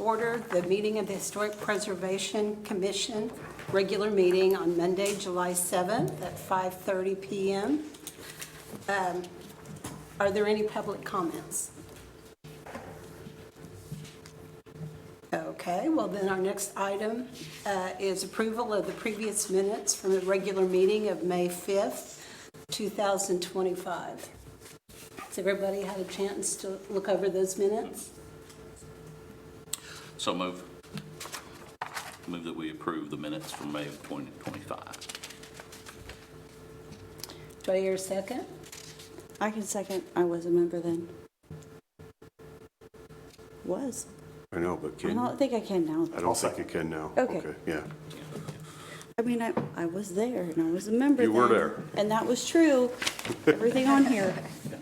order the meeting of the Historic Preservation Commission, regular meeting on Monday, July 7th at 5:30 PM. Are there any public comments? Okay, well then our next item is approval of the previous minutes from the regular meeting of May 5th, 2025. Has everybody had a chance to look over those minutes? So move. Move that we approve the minutes from May of 2025. Do I hear a second? I can second. I was a member then. Was. I know, but I can you? don't think I can now. I don't think you can now. Okay. Yeah. I mean, I was there and I was a member You were then, there. and that was true. Everything on here.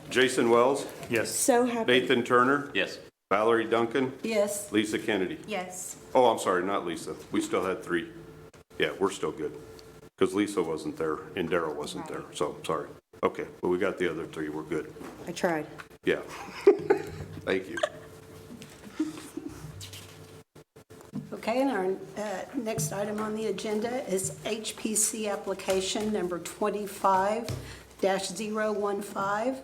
Jason Wells, Yes. So happy. Nathan Turner, Yes. Valerie Duncan, Yes. Lisa Kennedy. Yes. Oh, I'm sorry, not Lisa. We still had 3. Yeah, we're still good. Because Lisa wasn't there and Daryl wasn't there, so sorry. Okay, but we got the other 3, we're good. I tried. Yeah. Thank you. Okay, and our next item on the agenda is HPC application number 25-015.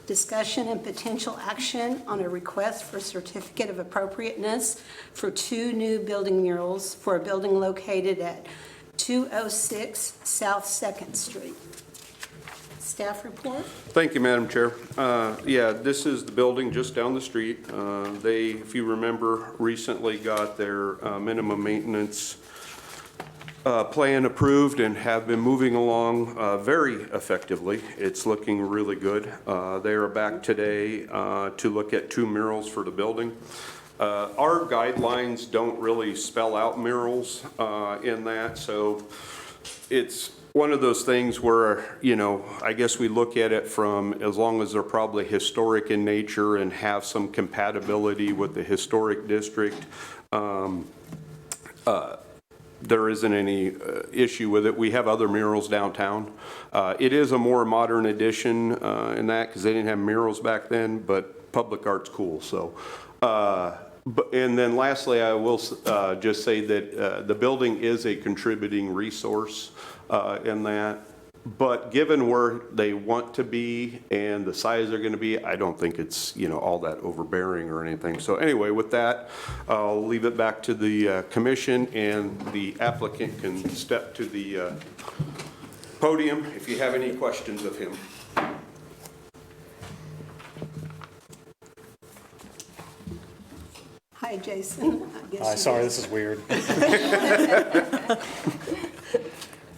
Discussion and potential action on a request for certificate of appropriateness for 2 new building murals for a building located at 206 South 2nd Street. Staff report? Thank you, Madam Chair. Yeah, this is the building just down the street. They, if you remember, recently got their minimum maintenance plan approved and have been moving along very effectively. It's looking really good. They are back today to look at 2 murals for the building. Our guidelines don't really spell out murals in that, so it's one of those things where, you know, I guess we look at it from as long as they're probably historic in nature and have some compatibility with the historic district. There isn't any issue with it. We have other murals downtown. It is a more modern edition in that because they didn't have murals back then, but public art's cool, so. And then lastly, I will just say that the building is a contributing resource in that. But given where they want to be and the size they're going to be, I don't think it's, you know, all that overbearing or anything. So anyway, with that, I'll leave it back to the commission, and the applicant can step to the podium if you have any questions of him. Hi, Jason. I guess Hi, you sorry, just- this is weird.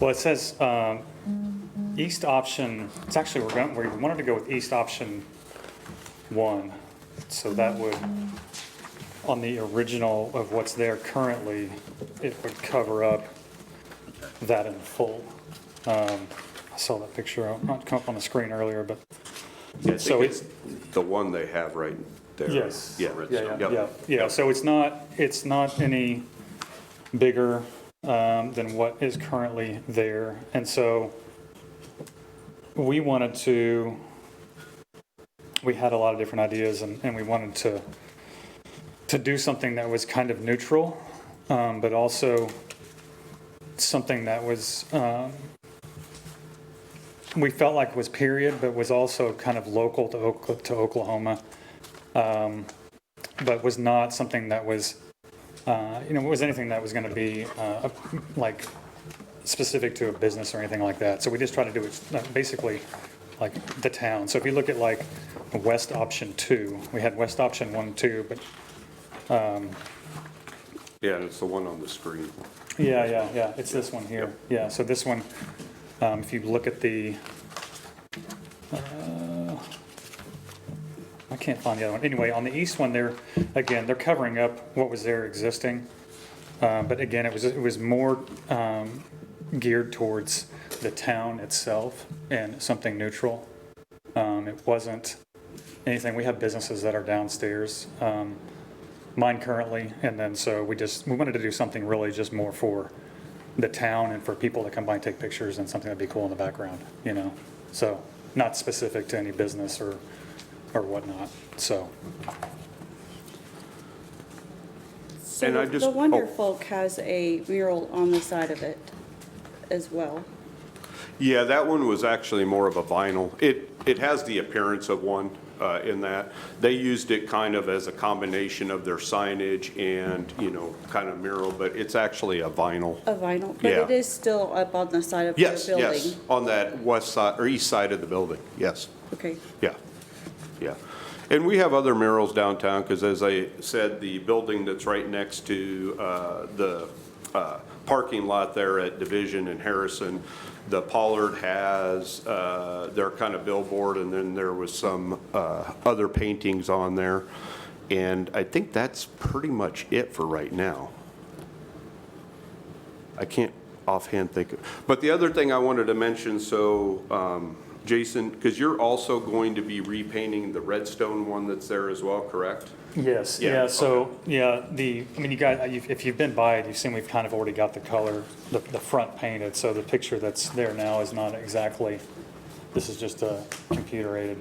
Well, it says east option, it's actually, we wanted to go with east option 1. So that would, on the original of what's there currently, it would cover up that in full. I saw that picture, not come up on the screen earlier, but, Yeah, I so think it's, the one they have right there. yes. Yeah. Yeah, so it's not any bigger than what is currently there. And so we had a lot of different ideas, and we wanted to do something that was kind of neutral, but also something that was, we felt like was period, but was also kind of local to Oklahoma, but was not something that was, was anything that was going to be like specific to a business or anything like that. So we just try to do it basically like the town. So if you look at like West Option 2, we had West Option 1 and 2, but Yeah, and it's the one on the screen. yeah, it's this one here. Yeah, so this one, if you look at the, I can't find the other one. Anyway, on the east one, they're covering up what was there existing. But again, it was more geared towards the town itself and something neutral. It wasn't anything. We have businesses that are downstairs, mine currently, and then so we wanted to do something really just more for the town and for people to come by and take pictures and something that'd be cool in the background, you know. So not specific to any business or whatnot. So So And I the just- Wonder oh. Folk has a mural on the side of it as well. Yeah, that one was actually more of a vinyl. It has the appearance of one in that. They used it kind of as a combination of their signage and, kind of mural, but it's actually a vinyl. A vinyl, but Yeah. it is still up on the side of your Yes, building. yes, on that west side, or east side of the building, yes. Okay. Yeah, yeah. And we have other murals downtown, because as I said, the building that's right next to the parking lot there at Division and Harrison, the Pollard has their kind of billboard, and then there was some other paintings on there. And I think that's pretty much it for right now. I can't offhand think, but the other thing I wanted to mention, so Jason, because you're also going to be repainting the Redstone one that's there as well, correct? Yes, Yeah, yeah, so, yeah, I mean, you guys, if you've been by it, you've seen we've kind of already got the color, the front painted, so the picture that's there now is not exactly, this is just a computer-aided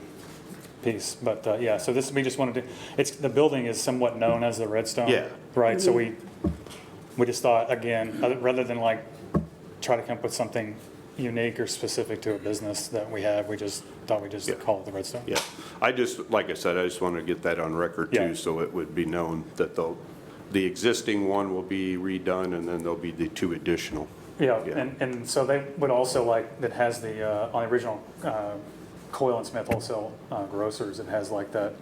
piece, but, yeah, so this, we just wanted to, the building is somewhat known as the Redstone. Yeah. Right, so we just thought, again, rather than like, try to come up with something unique or specific to a business that we have, we just thought we'd just Yeah. call it the Redstone. Yeah, like I said, I just want to get that on record Yeah. too, so it would be known that the existing one will be redone, and then there'll be the two additional. Yeah, Yeah. and so they would also like, that has the, on the original Coyle and Smith wholesale grocers, it has like that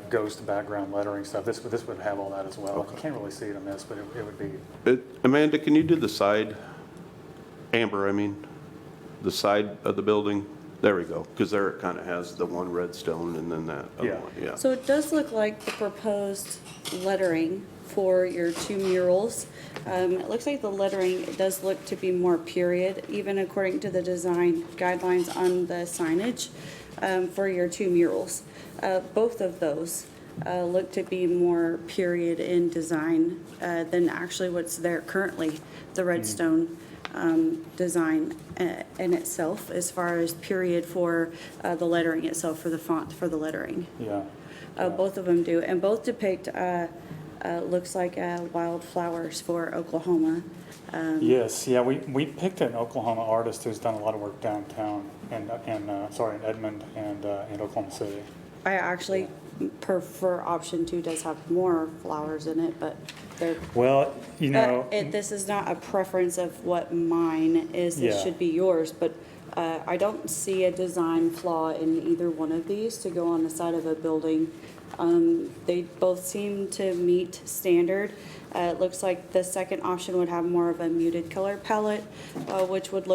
ghost background lettering stuff. This would have all that as well. You can't really see it in this, but it would be, Amanda, can you do the side? Amber, I mean, the side of the building? There we go, because there it kind of has the one Redstone and then that other Yeah. one, yeah. So it does look like the proposed lettering for your two murals. It looks like the lettering, it does look to be more period, even according to the design guidelines on the signage for your two murals. Both of those look to be more period in design than actually what's there currently, the Redstone design in itself, as far as period for the lettering itself, for the font, for the lettering. yeah. Both of them do, and both depict, looks like wildflowers for Oklahoma. Yes, yeah, we picked an Oklahoma artist who's done a lot of work downtown in Edmond and in Oklahoma City. I actually prefer option two, does have more flowers in it, but they're, Well, you know. but this is not a preference of what mine is, this Yeah. should be yours, but I don't see a design flaw in either one of these to go on the side of a building. They both seem to meet standard. It looks like the second option would have more of a muted color palette, which would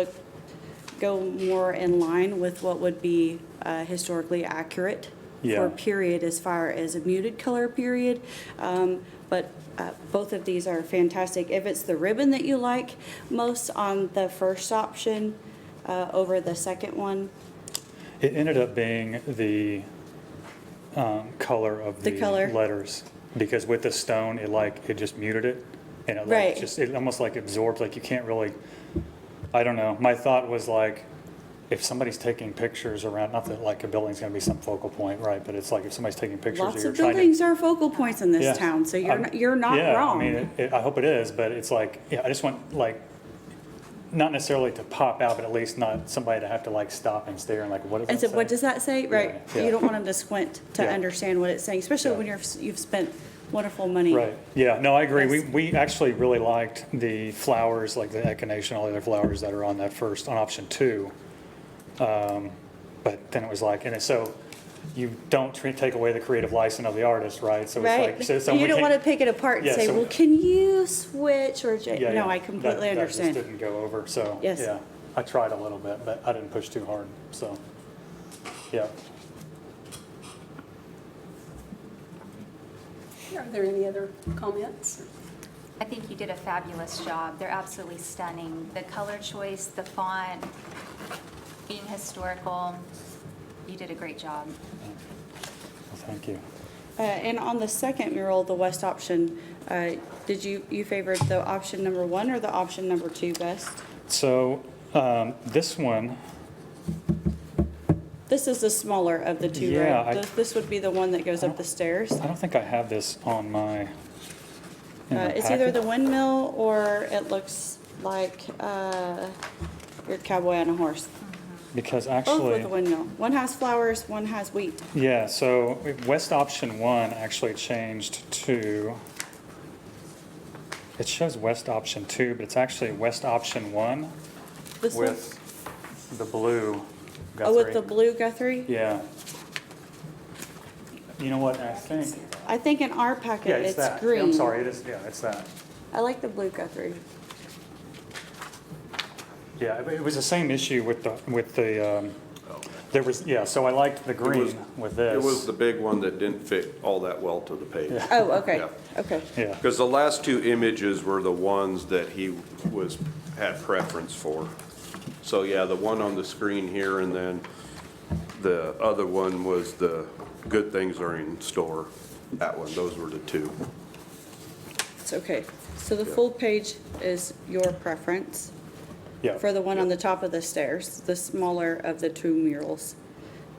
go more in line with what would be historically accurate Yeah. for period, as far as a muted color period. But both of these are fantastic. If it's the ribbon that you like most on the first option over the second one, It ended up being the color of The the color. letters, because with the stone, it just muted it, and it Right. it almost like absorbs, like you can't really, I don't know. My thought was like, if somebody's taking pictures around, not that like a building's gonna be some focal point, right, but it's like if somebody's taking pictures, or lots you're of trying to. buildings are focal points in Yeah. this town, so you're not Yeah, wrong. I mean, I hope it is, but it's like, yeah, I just want like, not necessarily to pop out, but at least not somebody to have to like stop and stare and like, what does that And say? so what does that say? Right, yeah. you don't want them to squint to Yeah. understand what it's saying, especially Yeah. when you've spent wonderful money. Right, yeah, no, I agree. Yes. We actually really liked the flowers, like the echinacea and all the other flowers that are on that first, on option two. But then it was like, so you don't take away the creative license of the artist, right? So it's Right, like, so and you we don't can't- want to pick it apart and Yeah, say, so- well, can you switch, or, Yeah, no, yeah. I completely That understand. just didn't go over, so, Yes. yeah. I tried a little bit, but I didn't push too hard, so, yeah. Are there any other comments? I think you did a fabulous job. They're absolutely stunning. The color choice, the font, being historical, you did a great job. Well, thank you. And on the second mural, the west option, did you favored the option number one or the option number two best? So, this one, This is the smaller of the two, Yeah, right? This would be the one that goes up the stairs. I don't think I have this on my, in the It's either the packet? windmill or it looks like your cowboy on a horse. Because Both actually. with the windmill. One has flowers, one has wheat. Yeah, so West Option 1 actually changed to, it shows West Option 2, but it's actually West Option 1 This one? with the blue Guthrie. Oh, with the blue Guthrie? Yeah. You know what, I think, I think in our yeah, packet, it's it's that. green. I'm sorry, it is, yeah, it's that. I like the blue Guthrie. Yeah, it was the same issue with the, there was, yeah, so I liked the was- green with this. It was the big one that didn't fit all that well to the page. Oh, okay, Yeah. okay. Yeah, Because the last two images were the ones that he had preference for. So, yeah, the one on the screen here, and then the other one was the good things are in store. That one, those were the two. It's okay. So the full page is your preference yeah. for the one on the top of the stairs, the smaller of the two murals.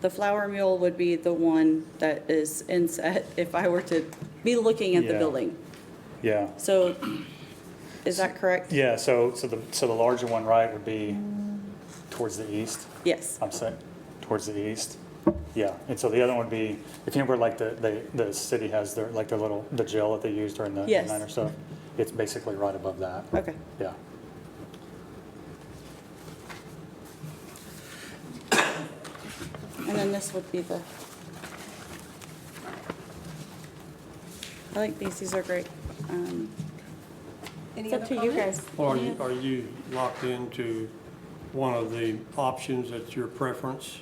The flower mural would be the one that is inset if I were to be looking at the Yeah. building. Yeah. So is that correct? Yeah, so the larger one, right, would be towards the east, Yes. I'm saying, towards the east. Yeah, and so the other one would be, if you know where like the city has their, like their little, the jail that they use during the Yes. niner stuff, it's basically right above that, Okay. yeah. And then this would be the, I like these are great. Any It's up other to you comments? guys. Or are you locked into one of the options that's your preference?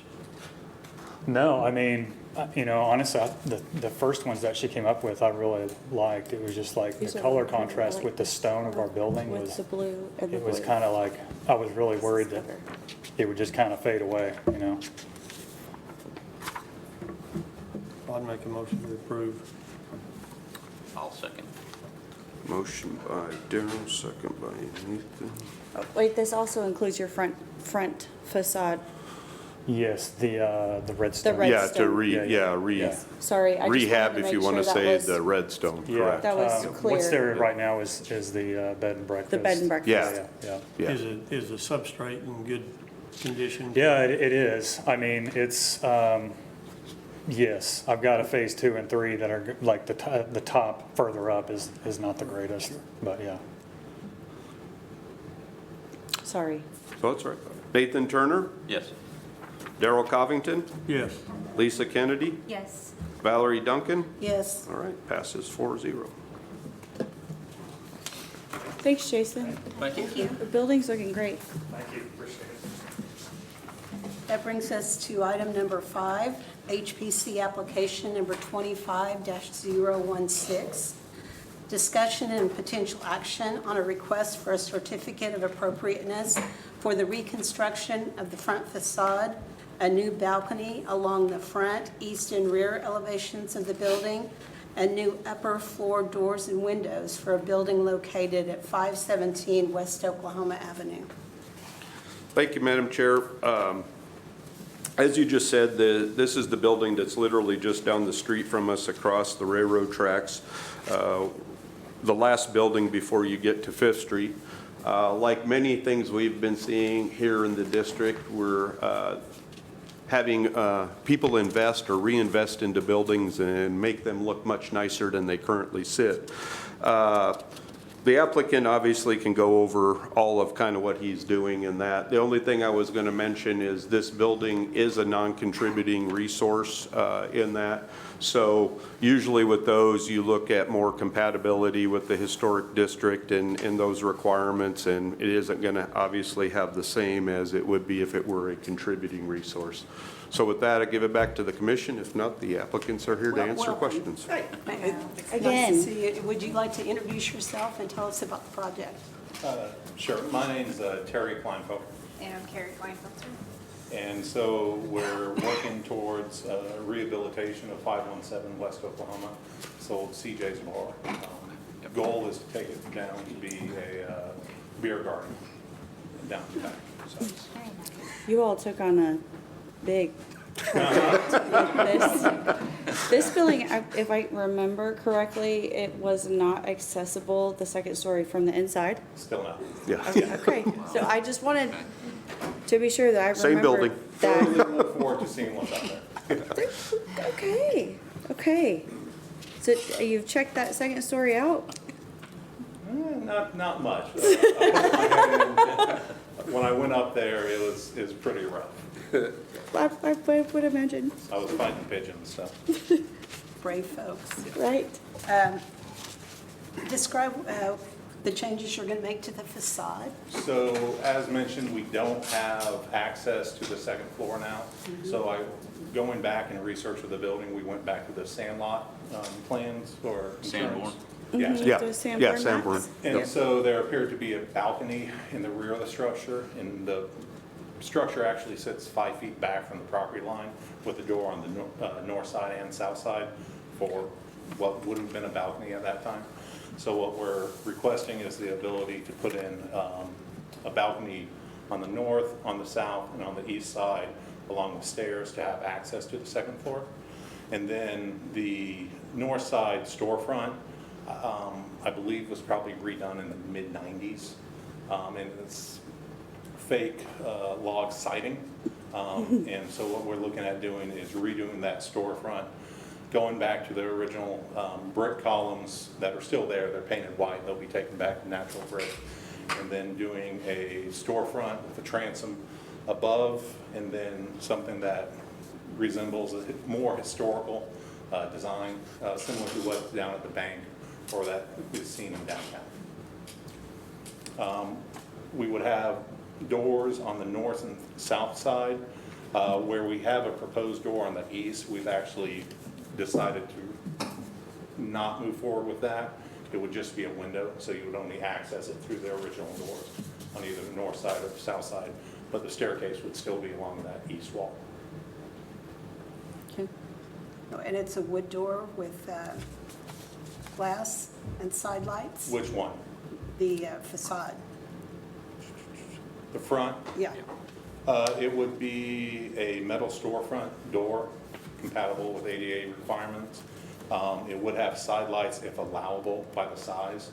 No, I mean, you know, honestly, the first ones that she came up with, I really liked. It was just like These the are color really pretty. I contrast like with the stone of our building With was, the blue and the it blue. was kind of like, I was really worried that it would just kind of fade away, you know? I'd make a motion to approve. I'll second. Motion by Darrell, second by Nathan. Oh, wait, this also includes your front facade. Yes, the redstone. red- Yeah, to Yeah. Sorry, I just rehab, wanted to if you make want to sure that say was the redstone, Yeah. correct? That was What's clear. there right now is the bed and breakfast. The bed and breakfast. Yeah. Yeah. Yeah. Is the substrate in good condition? Yeah, it is. I mean, it's, yes, I've got a phase 2 and 3 that are, like, the top further up is not the greatest, but yeah. Sorry. So that's right. Nathan Turner, Yes. Darrell Covington, Yes. Lisa Kennedy, Yes. Valerie Duncan. Yes. All right, passes 4-0. Thanks, Jason. Thank you. The building's looking great. Thank you, appreciate it. That brings us to item number 5, HPC application number 25-016. Discussion and potential action on a request for a certificate of appropriateness for the reconstruction of the front facade, a new balcony along the front, east and rear elevations of the building, and new upper floor doors and windows for a building located at 517 West Oklahoma Avenue. Thank you, Madam Chair. As you just said, this is the building that's literally just down the street from us across the railroad tracks. The last building before you get to Fifth Street. Like many things we've been seeing here in the district, we're having people invest or reinvest into buildings and make them look much nicer than they currently sit. The applicant obviously can go over all of kind of what he's doing in that. The only thing I was going to mention is this building is a non-contributing resource in that. So usually with those, you look at more compatibility with the historic district and those requirements, and it isn't going to obviously have the same as it would be if it were a contributing resource. So with that, I give it back to the commission. If not, the applicants are here to answer Welcome. questions. Nice Again. to see you. Would you like to introduce yourself and tell us about the project? Sure. My name's Terry Kleinfelder, And I'm Carrie Kleinfelter. and so we're working towards rehabilitation of 517 West Oklahoma. It's old CJ's Bar. Goal is to take it down to be a beer garden down the back. So it's- Very nice. You all took on a big project like this. This building, if I remember correctly, it was not accessible, the second story from the inside. Still not. Yeah. Okay, so I just wanted to be sure that I Same remember building. Totally that. look forward to seeing what's out there. Okay, okay. So you've checked that second story out? Not much. When I went up there, it was pretty rough. I would imagine, I was fighting pigeons, so. Brave folks. right? Describe the changes you're going to make to the facade. So as mentioned, we don't have access to the second floor now. So going back and research of the building, we went back to the Sandlot plans or. Sanborn? Yes. Yeah, Those Sanborn yeah, maps? Sanborn. And so there appeared to be a balcony in the rear of the structure, and the structure actually sits 5 feet back from the property line with the door on the north side and south side for what would have been a balcony at that time. So what we're requesting is the ability to put in a balcony on the north, on the south, and on the east side along the stairs to have access to the second floor. And then the north side storefront, I believe was probably redone in the mid-90s. And it's fake log siding. And so what we're looking at doing is redoing that storefront, going back to the original brick columns that are still there. They're painted white. They'll be taken back to natural brick. And then doing a storefront with a transom above, and then something that resembles a more historical design, similar to what's down at the bank or that is seen in downtown. We would have doors on the north and south side. Where we have a proposed door on the east, we've actually decided to not move forward with that. It would just be a window, so you would only access it through the original doors on either the north side or the south side, but the staircase would still be along that east wall. Okay. And it's a wood door with glass and side lights? Which one? The facade, The front? yeah. It would be a metal storefront door compatible with ADA requirements. It would have side lights if allowable by the size.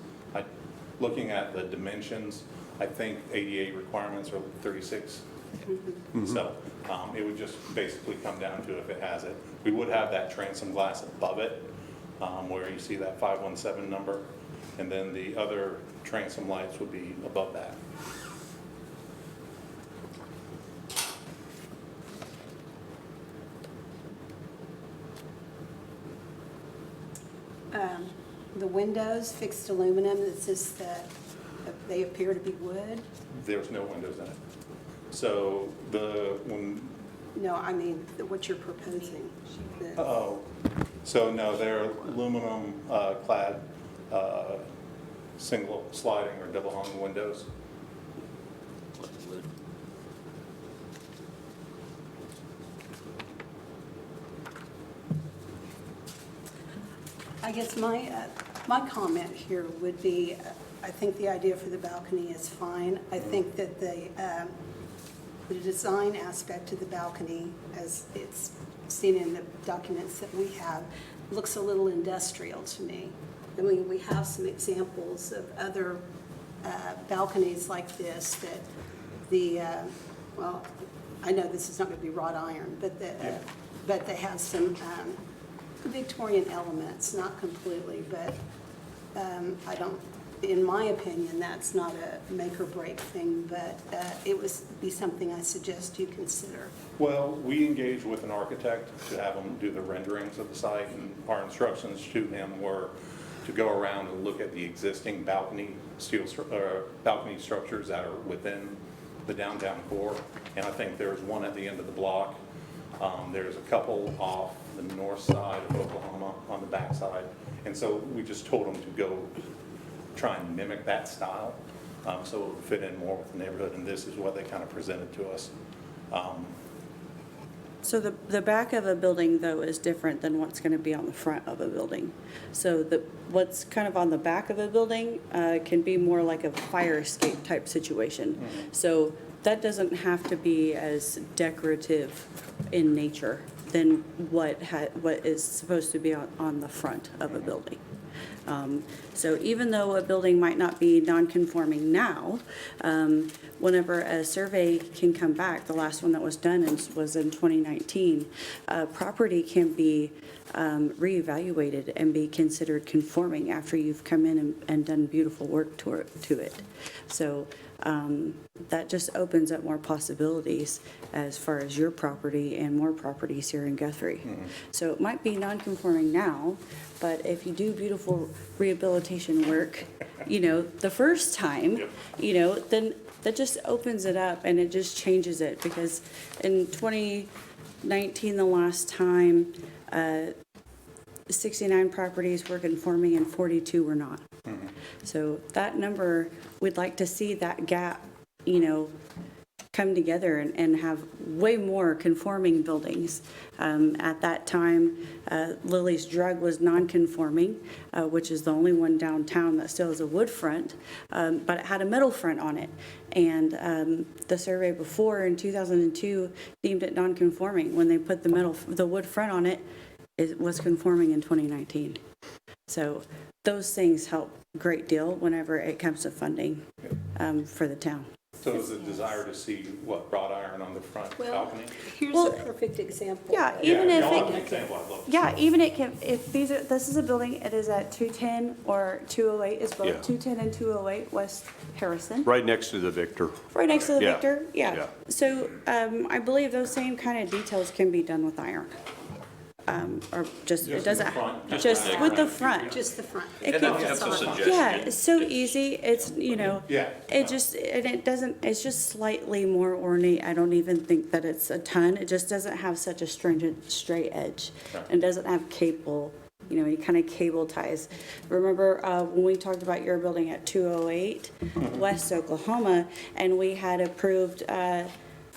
Looking at the dimensions, I think ADA requirements are 36. So it would just basically come down to if it has it. We would have that transom glass above it, where you see that 517 number, and then the other transom lights would be above that. The windows, fixed aluminum, it's just that they appear to be wood? There's no windows in it. So No, I mean, what you're proposing. so no, they're aluminum clad single sliding or double hung windows. I guess my comment here would be, I think the idea for the balcony is fine. I think that the design aspect of the balcony, as it's seen in the documents that we have, looks a little industrial to me. I mean, we have some examples of other balconies like this that well, I know this is not going to be wrought iron, but they have some Victorian elements, not completely, but I don't, in my opinion, that's not a make or break thing, but it would be something I suggest you consider. Well, we engaged with an architect to have him do the renderings of the site, and our instructions to him were to go around and look at the existing balcony balcony structures that are within the downtown core. And I think there's one at the end of the block. There's a couple off the north side of Oklahoma on the back side. And so we just told them to go try and mimic that style, so it would fit in more with the neighborhood, and this is what they kind of presented to us. So the back of a building, though, is different than what's going to be on the front of a building. So what's kind of on the back of a building can be more like a fire escape type situation. So that doesn't have to be as decorative in nature than what is supposed to be on the front of a building. So even though a building might not be non-conforming now, whenever a survey can come back, the last one that was done was in 2019, property can be reevaluated and be considered conforming after you've come in and done beautiful work to it. So that just opens up more possibilities as far as your property and more properties here in Guthrie. So it might be non-conforming now, but if you do beautiful rehabilitation work, the first time, then that just opens it up and it just changes it, because in 2019, the last time, 69 properties were conforming and 42 were not. So that number, we'd like to see that gap, come together and have way more conforming buildings. At that time, Lily's Drug was non-conforming, which is the only one downtown that still has a wood front, but it had a metal front on it. And the survey before in 2002 deemed it non-conforming. When they put the wood front on it, it was conforming in 2019. So those things help a great deal whenever it comes to funding for the town. So is the desire to see wrought iron on the front Well, balcony? here's Well, a perfect example. Yeah, even if y'all have an it, example, I'd love to see. yeah, even it can, if this is a building, it is at 210 or 208 is both, Yeah. 210 and 208 West Harrison. Right next to the Victor. Right next to the Yeah. Victor, Yeah. yeah. So, I believe those same kind of details can be done with iron. Or just, it Just doesn't, the front? just with the front. Just the front. It And can- that's a suggestion. Yeah, it's so easy, it's, Yeah. it doesn't, it's just slightly more ornate. I don't even think that it's a ton. It just doesn't have such a stringent straight edge. And doesn't have cable, any kind of cable ties. Remember, when we talked about your building at 208 West Oklahoma, and we had approved,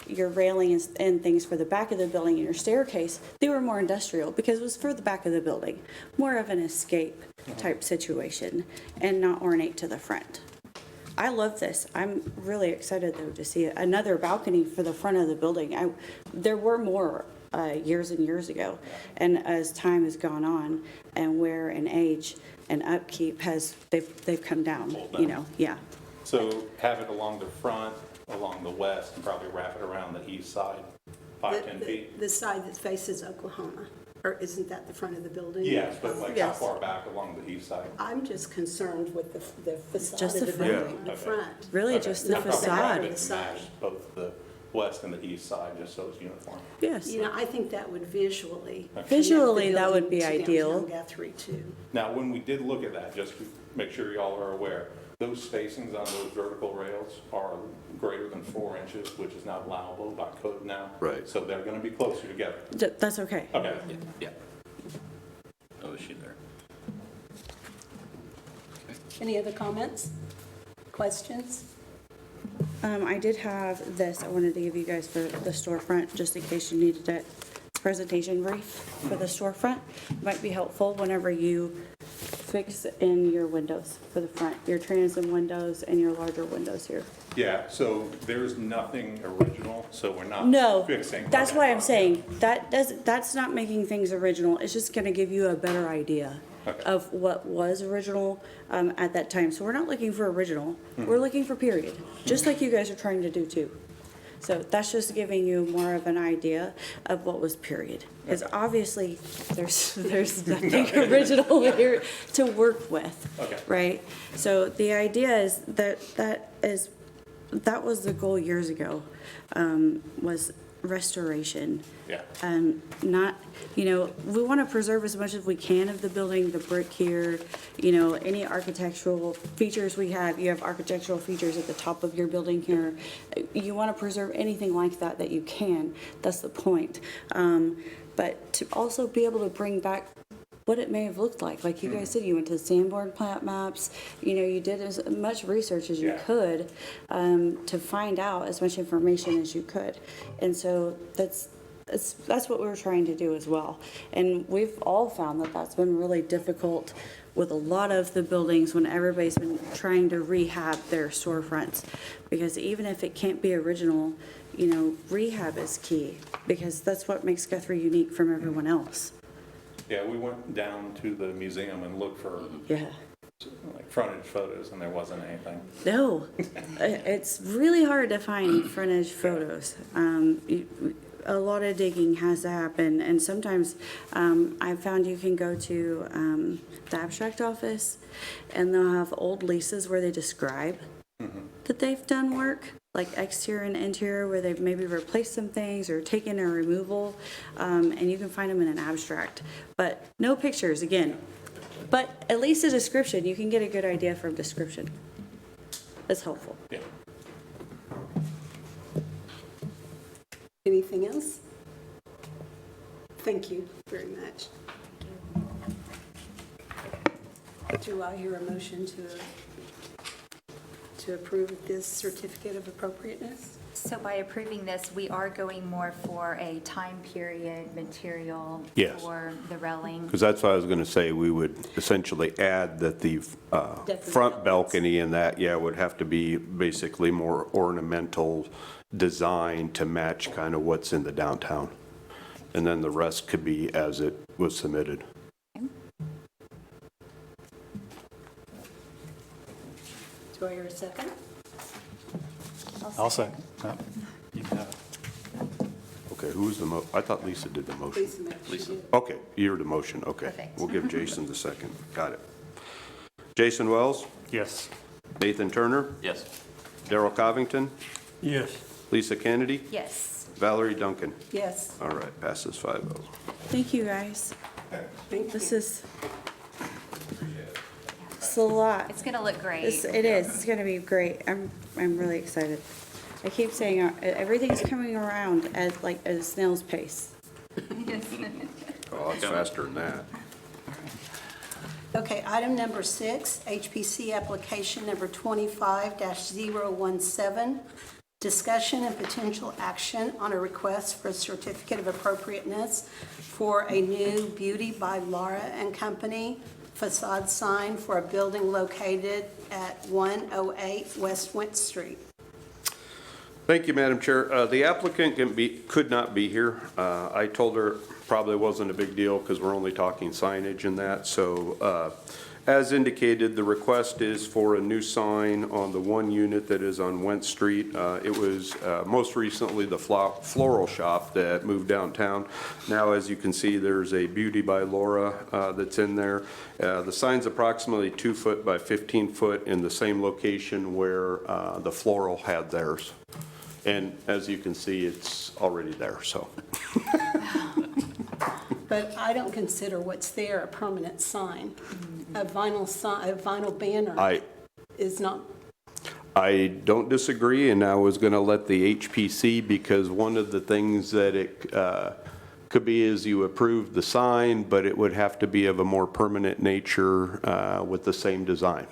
your railing and things for the back of the building and your staircase, they were more industrial because it was for the back of the building, more of an escape type situation and not ornate to the front. I love this. I'm really excited though to see another balcony for the front of the building. There were more years and years ago, and as time has gone on and wear and age and upkeep they've come down, yeah. So have it along the front, along the west, and probably wrap it around the east side, 5-10 feet? The side that faces Oklahoma, or isn't that the front of the building? Yes, but like how Yes. far back along the east side? I'm just concerned with the facade Just of the the front. building, the Okay. front. Really Okay. just the I'd probably wrap facade. it to match both the west and the east side, just so it's uniform. Yes. I think that would visually. Visually, connect the that would be building to ideal. downtown Guthrie too. Now, when we did look at that, just to make sure y'all are aware, those spacings on those vertical rails are greater than 4 inches, which is not allowable by code now. Right. So they're gonna be closer together. That's okay. Okay. Yeah. No issue there. Any other comments? Questions? I did have this, I wanted to give you guys for the storefront, just in case you needed it. Presentation brief for the storefront. It might be helpful whenever you fix in your windows for the front, your transom windows and your larger windows here. Yeah, so there's nothing original, so we're not No, fixing. that's Okay. why I'm saying, that's not making things original. It's just gonna give you a better idea Okay. of what was original at that time. So we're not looking for original, Hmm. we're looking for period, just like you guys are trying to do too. So that's just giving you more of an idea of what was period. Because obviously, there's nothing original here to work with. Okay. Right? So the idea is that was the goal years ago, was restoration. Yeah. Not, we want to preserve as much as we can of the building, the brick here, any architectural features we have. You have architectural features at the top of your building here. You want to preserve anything like that you can. That's the point. But to also be able to bring back what it may have looked like you guys said, you went to the Sanborn plant maps, you did as much research as you Yeah. could to find out as much information as you could. And so that's what we were trying to do as well. And we've all found that that's been really difficult with a lot of the buildings when everybody's been trying to rehab their storefronts. Because even if it can't be original, rehab is key, because that's what makes Guthrie unique from everyone else. Yeah, we went down to the museum and looked for Yeah. like frontage photos, and there wasn't anything. No, it's really hard to find frontage photos. A lot of digging has to happen, and sometimes I've found you can go to the abstract office, and they'll have old leases where they describe that they've done work, like exterior and interior, where they've maybe replaced some things or taken a removal, and you can find them in an abstract. But no pictures, again. But at least a description, you can get a good idea from description. It's helpful. Yeah. Anything else? Thank you very much. Do I hear a motion to approve this certificate of appropriateness? So by approving this, we are going more for a time period material Yes. for the railing. Because that's what I was going to say, we would essentially add that the front balcony and that, would have to be basically more ornamental design to match kind of what's in the downtown. And then the rest could be as it was submitted. Do I hear a second? I'll second. You can have it. Okay, who was the I thought Lisa did the motion. Please, Lisa. Okay, you're the motion, okay. Perfect. We'll give Jason the second. Got it. Jason Wells, Yes. Nathan Turner, Yes. Darrell Covington, Yes. Lisa Kennedy, Yes. Valerie Duncan. Yes, All right, passes 5-0. Thank you, guys. thank This you. is, it's a lot. It's going to look great. It is. It's going to be great. I'm really excited. I keep saying everything's coming around at a snail's pace. Oh, it's faster than that. Okay, item number 6, HPC application number 25-017, discussion and potential action on a request for a certificate of appropriateness for a new Beauty by Laura and Company facade sign for a building located at 108 West Went Street. Thank you, Madam Chair. The applicant could not be here. I told her probably wasn't a big deal because we're only talking signage and that. So as indicated, the request is for a new sign on the one unit that is on Went Street. It was most recently the floral shop that moved downtown. Now, as you can see, there's a Beauty by Laura that's in there. The sign's approximately 2 foot by 15 foot in the same location where the floral had theirs. And as you can see, it's already there, so. But I don't consider what's there a permanent sign. A vinyl sign, a vinyl banner is not. I don't disagree, and I was going to let the HPC, because one of the things that it could be is you approve the sign, but it would have to be of a more permanent nature with the same design.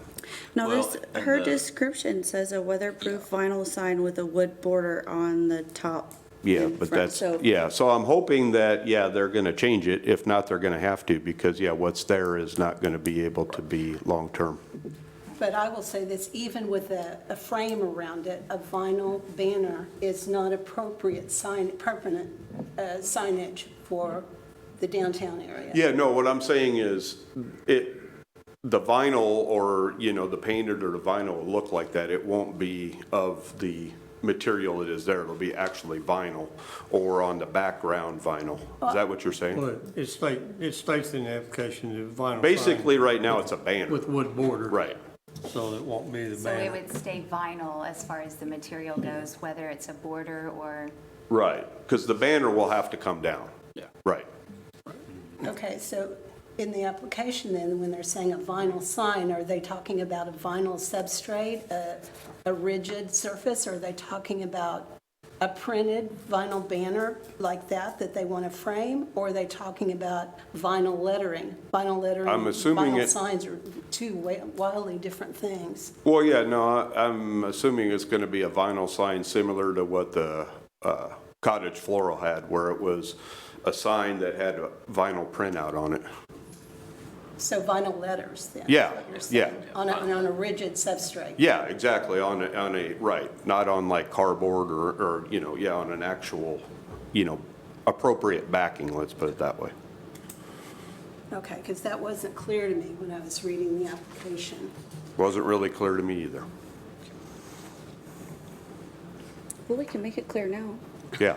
No, Well, her description says a weatherproof vinyl sign with a wood border on the top. Yeah, and but front. that's, So- so I'm hoping that, they're going to change it. If not, they're going to have to, because, what's there is not going to be able to be long-term. But I will say this, even with a frame around it, a vinyl banner is not appropriate permanent signage for the downtown area. Yeah, no, what I'm saying is, the vinyl or, the painted or the vinyl will look like that. It won't be of the material that is there. It'll be actually vinyl or on the background vinyl. Is that what you're saying? Well, it states in the application the vinyl sign Basically, right now, it's a banner. with wood border. Right. So it won't be the So it banner. would stay vinyl as far as the material goes, whether it's a border or, Right, because the banner will have to come down. Yeah. Right. Okay, so in the application then, when they're saying a vinyl sign, are they talking about a vinyl substrate, a rigid surface? Or are they talking about a printed vinyl banner like that they want to frame? Or are they talking about vinyl lettering? Vinyl lettering I'm and assuming vinyl it- signs are two wildly different things. Well, no, I'm assuming it's going to be a vinyl sign similar to what the Cottage Floral had, where it was a sign that had a vinyl printout on it. So vinyl letters then? is Yeah, what you're saying, yeah. On a rigid substrate? Yeah, exactly, on a, right, not on like cardboard or, you know, yeah, on an actual, you know, appropriate backing, let's put it that way. Okay, because that wasn't clear to me when I was reading the application. Wasn't really clear to me either. Well, we can make it clear now. Yeah,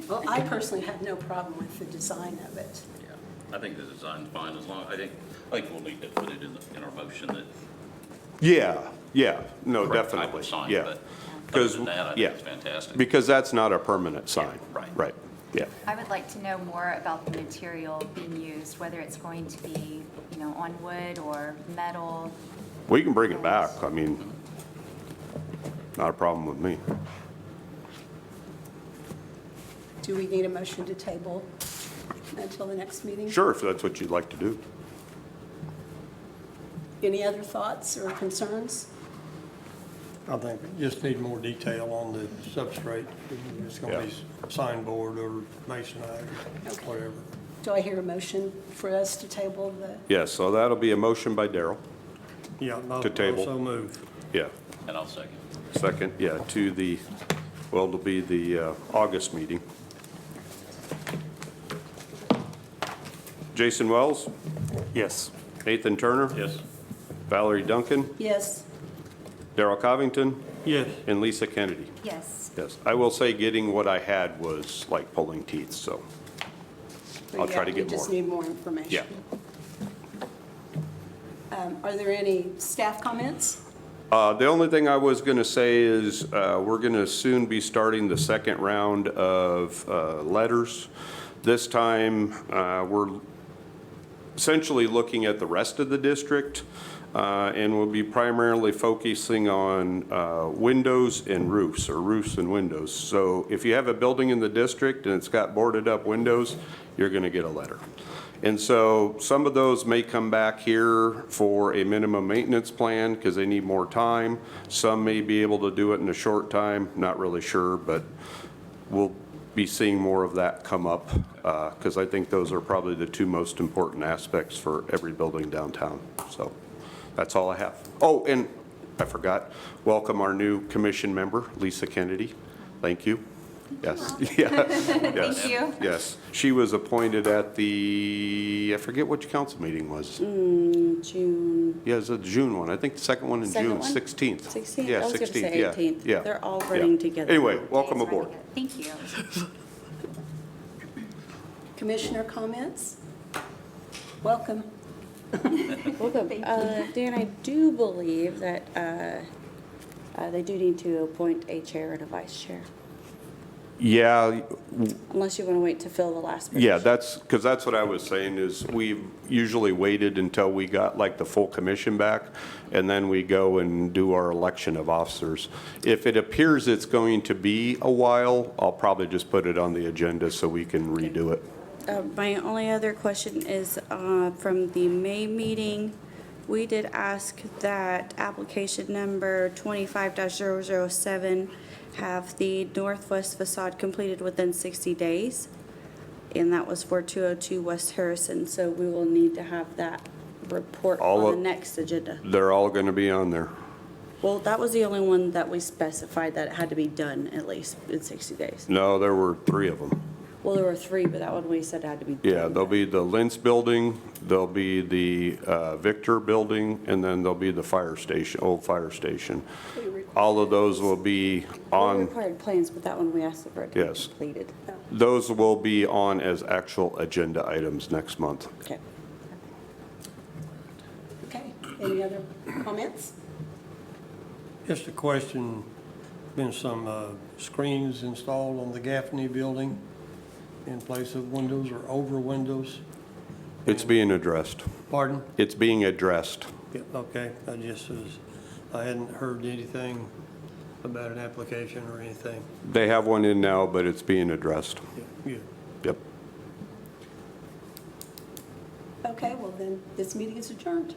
Well, I personally have no problem with the design of it. Yeah, I think the design's fine as long, I think we'll need to put it in our motion that. yeah, yeah, no, correct type definitely, of sign, yeah. but Other Because, than that, I yeah, think it's fantastic. because that's not a permanent sign. right. Right, yeah. I would like to know more about the material being used, whether it's going to be, you know, on wood or metal. We can bring it back, I mean, not a problem with me. Do we need a motion to table until the next meeting? Sure, if that's what you'd like to do. Any other thoughts or concerns? I think we just need more detail on the substrate. It's gonna be signboard or masonite, Okay. whatever. Do I hear a motion for us to table the, Yeah, so that'll be a motion by Darrell. Yeah, To table. also move. Yeah, And I'll second. second, yeah, to the, well, it'll be the August meeting. Jason Wells, Yes. Nathan Turner, Yes. Valerie Duncan, yes? Darrell Covington, Yes, and Lisa Kennedy. Yes. Yes, I will say getting what I had was like pulling teeth, so, I'll try to get We just more. need more information. yeah. Are there any staff comments? The only thing I was going to say is, we're going to soon be starting the second round of letters. This time, we're essentially looking at the rest of the district, and we'll be primarily focusing on windows and roofs, or roofs and windows. So if you have a building in the district and it's got boarded up windows, you're going to get a letter. And so some of those may come back here for a minimum maintenance plan because they need more time. Some may be able to do it in a short time, not really sure, but we'll be seeing more of that come up because I think those are probably the two most important aspects for every building downtown. So that's all I have. Oh, and I forgot, welcome our new commission member, Lisa Kennedy. Thank you. Yes, yeah, yes. Thank you. Yes, she was appointed at the, I forget which council meeting was. June Yeah, it's a June one. I think the second one in Second June, one? 16th. 16th? Yeah, I was gonna 16th, say yeah, 18th. yeah. They're all yeah. running together. Anyway, welcome Days aboard. running it. Thank you. Commissioner comments? Welcome. Welcome. Dan, I do believe that they do need to appoint a chair and a vice chair, Yeah, unless you want to wait to fill the last position. yeah, because that's what I was saying is we've usually waited until we got like the full commission back, and then we go and do our election of officers. If it appears it's going to be a while, I'll probably just put it on the agenda so we can redo it. My only other question is from the May meeting, we did ask that application number 25-007 have the northwest facade completed within 60 days. And that was for 202 West Harrison, so we will need to have that report All on the of- next agenda. They're all going to be on there. Well, that was the only one that we specified that it had to be done at least in 60 days. No, there were 3 of them. Well, there were 3, but that one we said had to be done. Yeah, there'll be the Lentz Building, there'll be the Victor Building, and then there'll be the fire station, old fire station. All of those will be We on, required plans, but that one we asked for it to be Yes. completed. those will be on as actual agenda items next month. Okay. Okay, any other comments? just a question, been some screens installed on the Gaffney building in place of windows or over windows? It's being addressed. Pardon? It's being addressed. Yeah, okay, I hadn't heard anything about an application or anything. They have one in now, but it's being addressed. Yeah, Yep. Okay, well then, this meeting is adjourned.